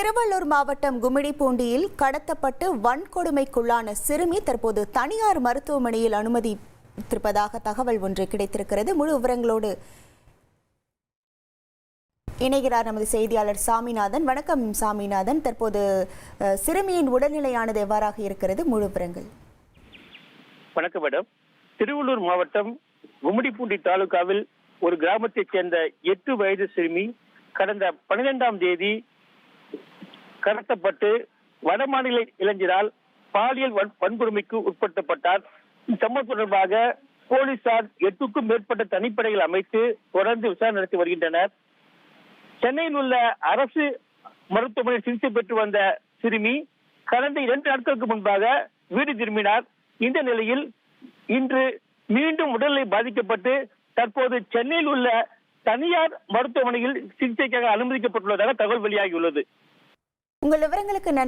திருவள்ளூர் மாவட்டம் கும்மிடிப்பூண்டியில் கடத்தப்பட்டு வன்கொடுமைக்குள்ளான சிறுமி தற்போது தனியார் மருத்துவமனையில் அனுமதித்திருப்பதாக தகவல் ஒன்று கிடைத்திருக்கிறது. முழு விவரங்களோடு இணைகிறார் நமது செய்தியாளர் சாமிநாதன். வணக்கம் சாமிநாதன். தற்போது சிறுமியின் உடல்நிலையானது எவ்வாறாக இருக்கிறது? முழு விவரங்கள். வணக்கம் மேடம். திருவள்ளூர் மாவட்டம் கும்மிடிப்பூண்டி தாலுகாவில் ஒரு கிராமத்தைச் சேர்ந்த 8 வயது சிறுமி கடந்த 12ஆம் தேதி கடத்தப்பட்டு வடமாநில இளைஞரால் பாலியல் வன்கொடுமைக்கு உட்படுத்தப்பட்டார். சம்பவம் தொடர்பாக போலீசார் 8க்கும் மேற்பட்ட தனிப்படைகள் அமைத்து தொடர்ந்து விசாரணை நடத்தி வருகின்றனர். சென்னையில் உள்ள அரசு மருத்துவமனையில் சிகிச்சை பெற்று வந்த சிறுமி கடந்த 2 நாட்களுக்கு முன்பாக வீடு திரும்பினார். இந்த நிலையில் இன்று மீண்டும் உடல்நிலை பாதிக்கப்பட்டு தற்போது சென்னையில் உள்ள தனியார் மருத்துவமனையில் சிகிச்சைக்காக அனுமதிக்கப்பட்டுள்ளதாக தகவல் வெளியாகியுள்ளது. உங்கள் விவரங்களுக்கு நன்றி.